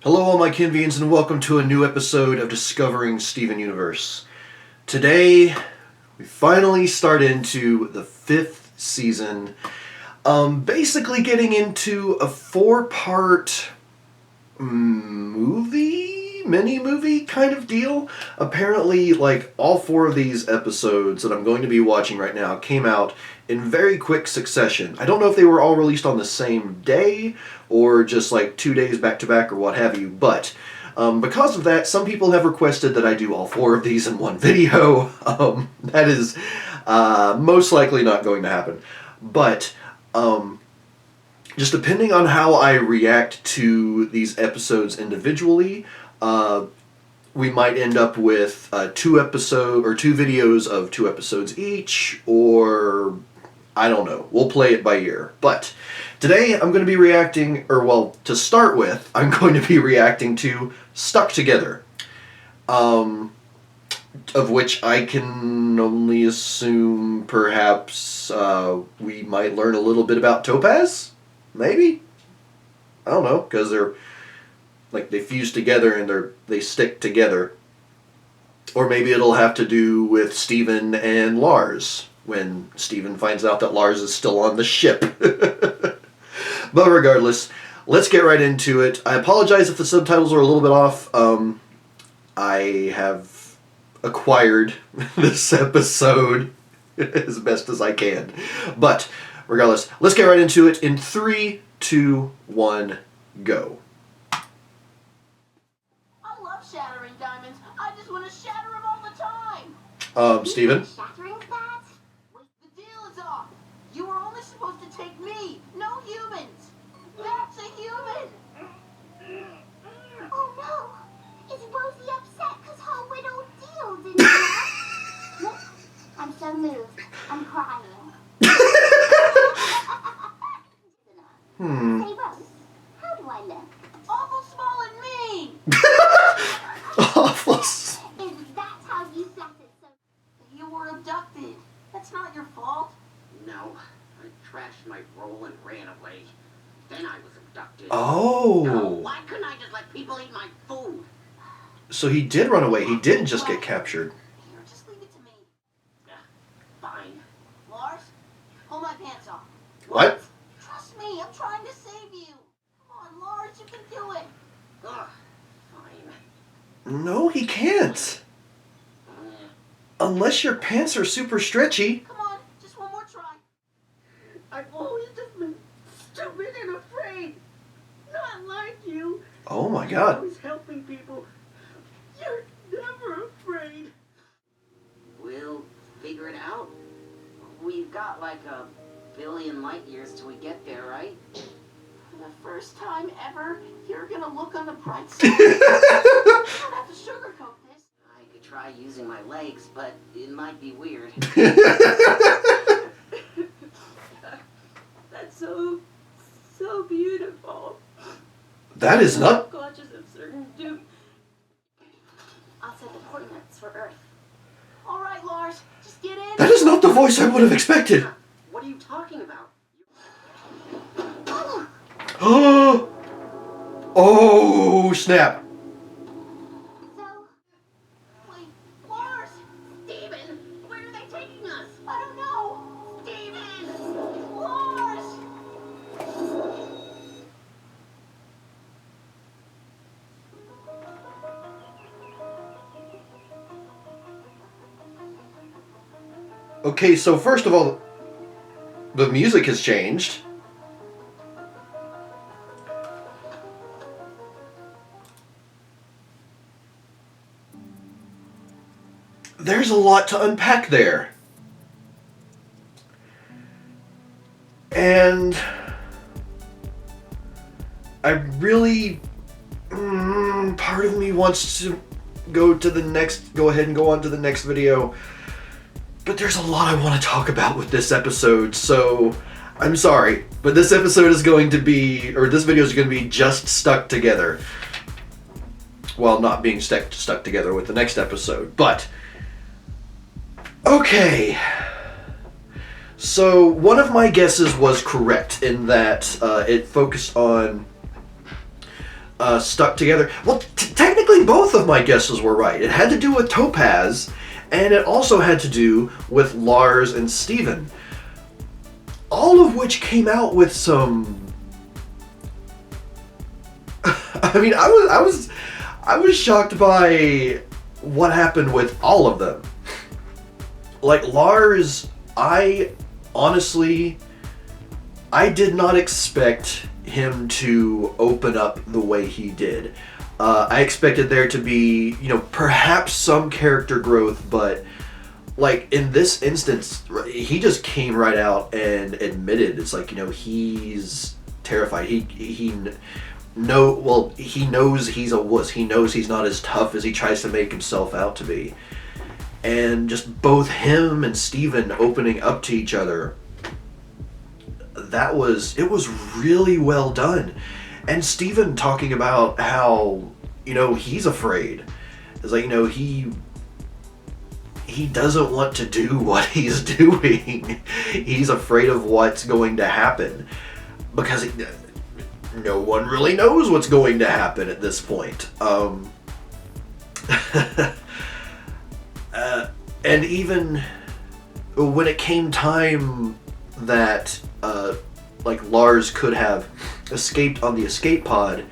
Hello all my Kenvians and welcome to a new episode of Discovering Steven Universe. Today, we finally start into the 5th season. Basically getting into a 4-part mini-movie kind of deal. Apparently, like, all 4 of these episodes that I'm going to be watching right now came out in very quick succession. I don't know if they were all released on the same day or just like 2 days back to back or what have you, but because of that, some people have requested that I do all 4 of these in one video. That is most likely not going to happen. But just depending on how I react to these episodes individually, we might end up with 2 videos of 2 episodes each, or I don't know. We'll play it by ear. But today I'm going to be reacting, to start with, I'm going to be reacting to Stuck Together. Of which I can only assume perhaps we might learn a little bit about Topaz? Maybe? I don't know, because they're like they fuse together and they stick together. Or maybe it'll have to do with Steven and Lars, when Steven finds out that Lars is still on the ship. But regardless, let's get right into it. I apologize if the subtitles are a little bit off. I have acquired this episode as best as I can. But regardless, let's get right into it in 3, 2, 1, go. I love shattering diamonds. I just want to shatter them all the time. Steven? Shattering that? The deal is off. You were only supposed to take me, no humans. That's a human. Oh no! Is Rosie upset because her widow deal didn't work? Look, I'm so moved. I'm crying. Say, Rose, how do I look? Awful small and mean. Awful. Is that how you got it so? You were abducted. That's not your fault. No, I trashed my role and ran away. Then I was abducted. Oh. No, why couldn't I just let people eat my food? So he did run away. He didn't just get captured. Here, just leave it to me. Fine. Lars, pull my pants off. What? Trust me, I'm trying to save you. Come on, Lars, you can do it. Ugh, fine. No, he can't. Unless your pants are super stretchy. Come on, just one more try. I've always just been stupid and afraid. Not like you. Oh my You're god. always helping people. You're never afraid. We'll figure it out. We've got like 1 billion light years till we get there, right? For the first time ever, you're gonna look on the bright side. You don't have to sugarcoat this. I could try using my legs, but it might be weird. That's so beautiful. That is not... Conscious of certain doom. I'll set the coordinates for Earth. All right, Lars, just get in. That is not the voice I would have expected. What are you talking about? Oh, oh snap. So, Wait, Lars, Steven, where are they taking us? I don't know. Steven! Lars. Okay, so first of all, the music has changed. There's a lot to unpack there. And I really, part of me wants to go ahead and go on to the next video. But there's a lot I want to talk about with this episode, so I'm sorry. But this episode is going to be, or this video is going to be just stuck together. While not being stuck together with the next episode. But, okay. So one of my guesses was correct in that it focused on stuck together. Well, technically both of my guesses were right. It had to do with Topaz, and it also had to do with Lars and Steven. All of which came out with some... I mean, I was shocked by what happened with all of them. Like, Lars, I did not expect him to open up the way he did. I expected there to be, perhaps some character growth, but like in this instance, he just came right out and admitted it's like, he's terrified. He knows he's a wuss. He knows he's not as tough as he tries to make himself out to be. And just both him and Steven opening up to each other, it was really well done. And Steven talking about how, he's afraid. It's like, he doesn't want to do what he's doing. He's afraid of what's going to happen. Because no one really knows what's going to happen at this point. And even when it came time that Lars could have escaped on the escape pod,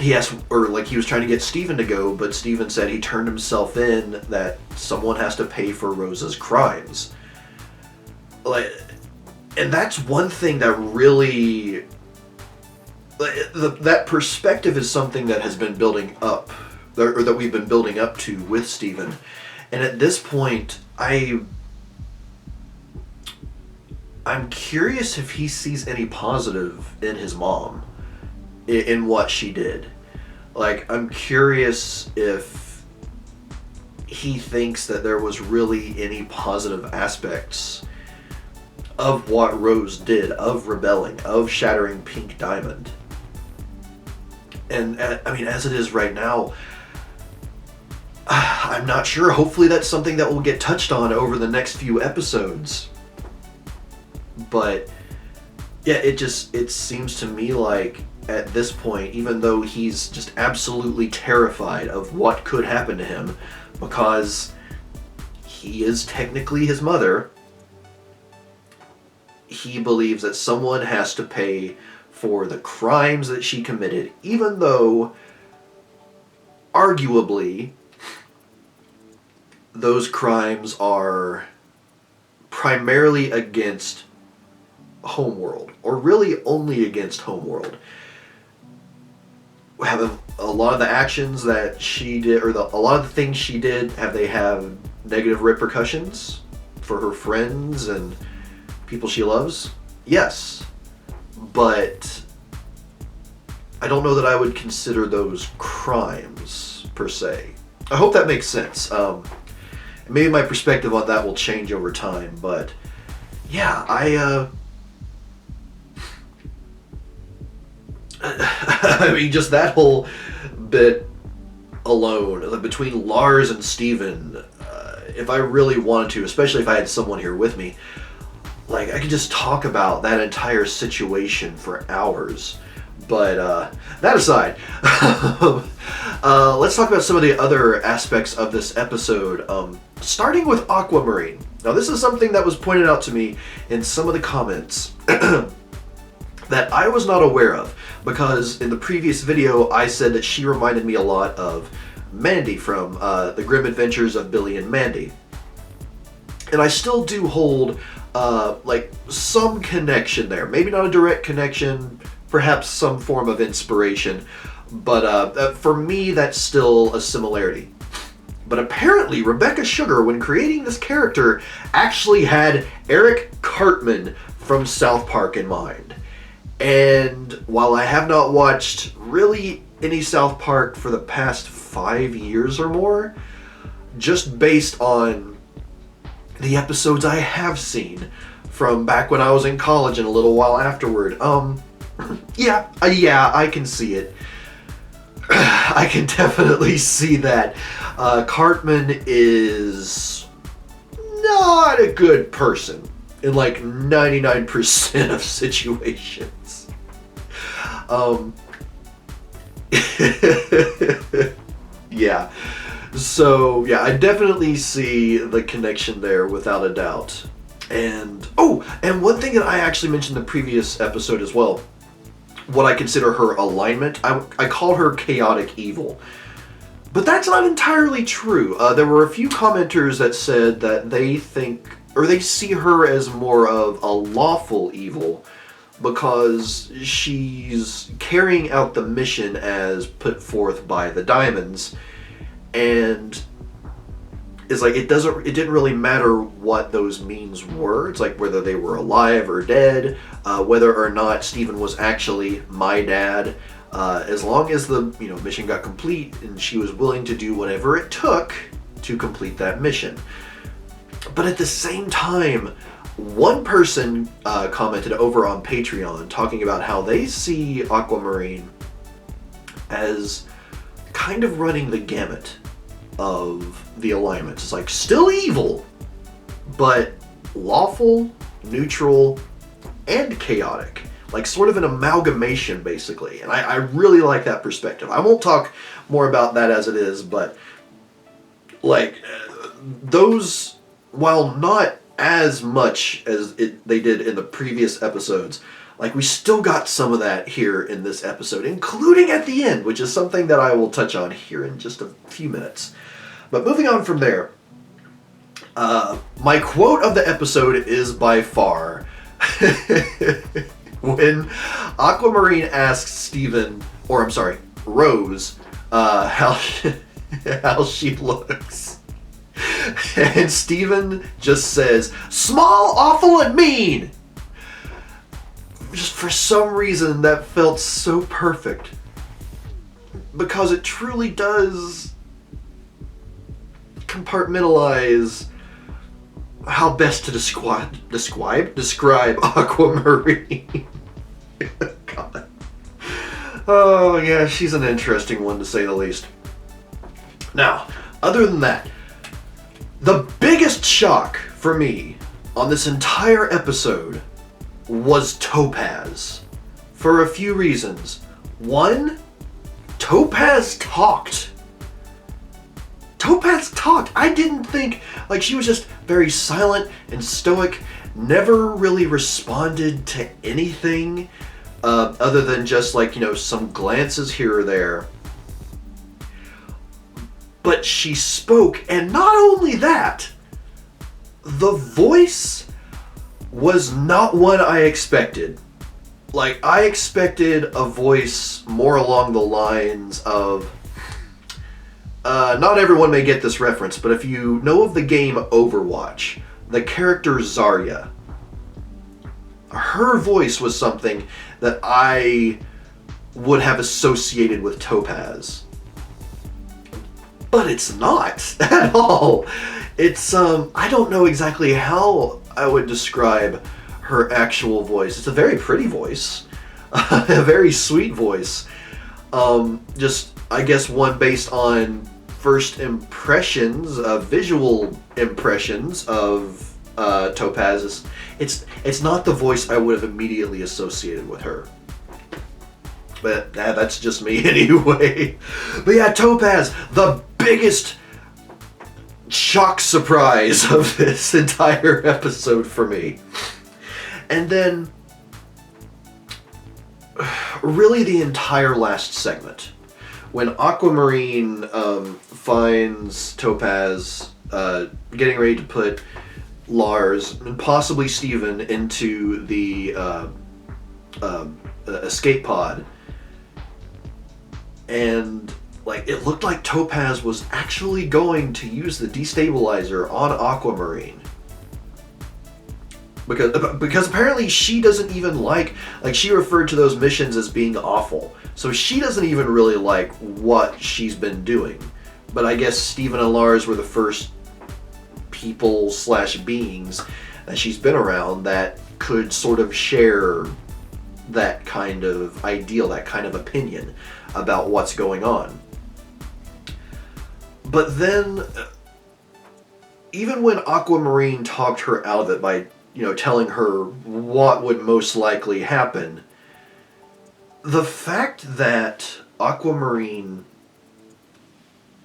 he was trying to get Steven to go, but Steven said he turned himself in, that someone has to pay for Rosa's crimes. And that's one thing that really... that perspective is something that has been building up, or that we've been building up to with Steven. And at this point, I'm curious if he sees any positive in his mom, in what she did. Like, I'm curious if he thinks that there was really any positive aspects of what Rose did, of rebelling, of shattering Pink Diamond. And, as it is right now, I'm not sure. Hopefully that's something that will get touched on over the next few episodes. But, yeah, it seems to me like, at this point, even though he's just absolutely terrified of what could happen to him, because he is technically his mother, he believes that someone has to pay for the crimes that she committed, even though, arguably, those crimes are primarily against Homeworld, or really only against Homeworld. Have a lot of the actions that she did, or a lot of the things she did, have negative repercussions for her friends and people she loves? Yes. But I don't know that I would consider those crimes, per se. I hope that makes sense. Maybe my perspective on that will change over time, but yeah, I mean, just that whole bit alone, between Lars and Steven, if I really wanted to, especially if I had someone here with me, I could just talk about that entire situation for hours. But that aside, let's talk about some of the other aspects of this episode, starting with Aquamarine. Now, this is something that was pointed out to me in some of the comments that I was not aware of, because in the previous video I said that she reminded me a lot of Mandy from The Grim Adventures of Billy and Mandy. And I still do hold some connection there. Maybe not a direct connection, perhaps some form of inspiration, but for me that's still a similarity. But apparently Rebecca Sugar, when creating this character, actually had Eric Cartman from South Park in mind. And while I have not watched really any South Park for the past 5 years or more, just based on the episodes I have seen from back when I was in college and a little while afterward, yeah, I can see it. I can definitely see that. Cartman is not a good person in 99% of situations. Yeah. So, yeah, I definitely see the connection there without a doubt. And, and one thing that I actually mentioned in the previous episode as well, what I consider her alignment, I call her chaotic evil. But that's not entirely true. There were a few commenters that said that they think, or they see her as more of a lawful evil because she's carrying out the mission as put forth by the Diamonds, and it's like it didn't really matter what those means were. It's like whether they were alive or dead, whether or not Steven was actually my dad. As long as the mission got complete, and she was willing to do whatever it took to complete that mission. But at the same time, one person commented over on Patreon talking about how they see Aquamarine as kind of running the gamut of the alignments. It's like still evil, but lawful, neutral, and chaotic. Like sort of an amalgamation, basically. And I really like that perspective. I won't talk more about that as it is, but like those, while not as much as they did in the previous episodes, like we still got some of that here in this episode, including at the end, which is something that I will touch on here in just a few minutes. But moving on from there, my quote of the episode is by far when Aquamarine asks Steven, or I'm sorry, Rose, how she looks. And Steven just says, "Small, awful, and mean." Just for some reason that felt so perfect. Because it truly does compartmentalize how best to describe Aquamarine. God. Oh yeah, she's an interesting one to say the least. Now, other than that, the biggest shock for me on this entire episode was Topaz. For a few reasons. One, Topaz talked. I didn't think, like, she was just very silent and stoic, never really responded to anything other than just, like, some glances here or there. But she spoke, and not only that, the voice was not one I expected. Like, I expected a voice more along the lines of, not everyone may get this reference, but if you know of the game Overwatch, the character Zarya, her voice was something that I would have associated with Topaz. But it's not at all. It's, I don't know exactly how I would describe her actual voice. It's a very pretty voice. A very sweet voice. Just, I guess, one based on first impressions, visual impressions of Topaz. It's not the voice I would have immediately associated with her. But that's just me anyway. But yeah, Topaz, the biggest shock surprise of this entire episode for me. And then, really the entire last segment. When Aquamarine finds Topaz getting ready to put Lars and possibly Steven into the escape pod, and like it looked like Topaz was actually going to use the destabilizer on Aquamarine. Because apparently she doesn't even like she referred to those missions as being awful. So she doesn't even really like what she's been doing. But I guess Steven and Lars were the first people / beings that she's been around that could sort of share that kind of ideal, that kind of opinion about what's going on. But then, even when Aquamarine talked her out of it by, telling her what would most likely happen, the fact that Aquamarine,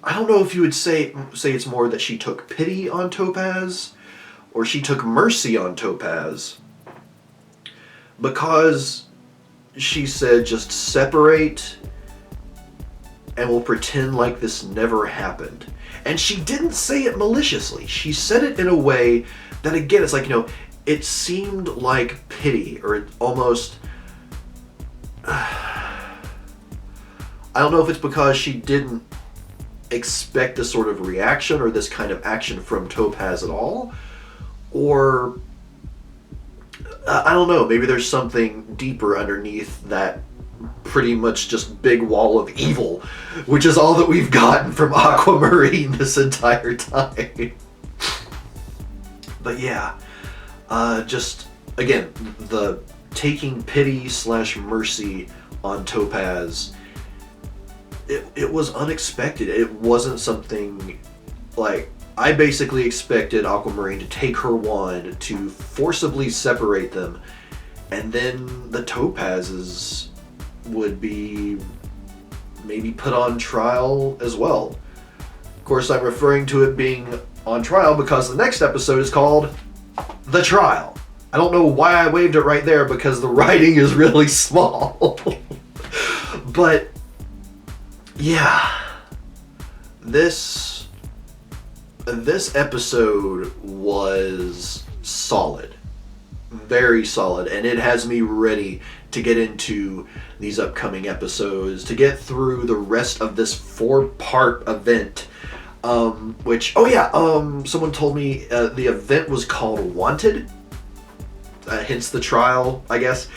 I don't know if you would say it's more that she took pity on Topaz or she took mercy on Topaz, because she said just separate and we'll pretend like this never happened. And she didn't say it maliciously. She said it in a way that, again, it's like, it seemed like pity, or it almost... I don't know if it's because she didn't expect this sort of reaction or this kind of action from Topaz at all, or I don't know, maybe there's something deeper underneath that pretty much just big wall of evil, which is all that we've gotten from Aquamarine this entire time. But yeah, just again, the taking pity / mercy on Topaz, it was unexpected. It wasn't something like, I basically expected Aquamarine to take her wand to forcibly separate them, and then the Topazes would be maybe put on trial as well. Of course, I'm referring to it being on trial because the next episode is called The Trial. I don't know why I waved it right there because the writing is really small. But yeah, this episode was solid. Very solid, and it has me ready to get into these upcoming episodes, to get through the rest of this 4-part event, someone told me the event was called Wanted, hence the trial, I guess.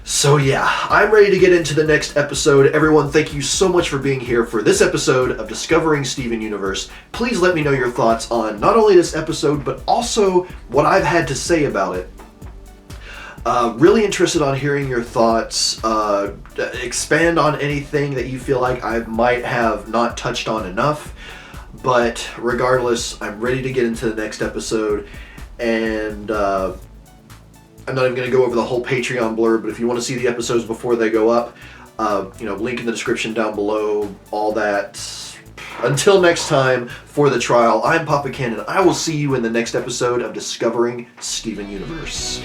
So yeah, I'm ready to get into the next episode. Everyone, thank you so much for being here for this episode of Discovering Steven Universe. Please let me know your thoughts on not only this episode, but also what I've had to say about it. Really interested on hearing your thoughts. Expand on anything that you feel like I might have not touched on enough. But regardless, I'm ready to get into the next episode. And I'm not even going to go over the whole Patreon blurb, but if you want to see the episodes before they go up, link in the description down below, all that. Until next time, for the trial, I'm Papa Kenn, and I will see you in the next episode of Discovering Steven Universe.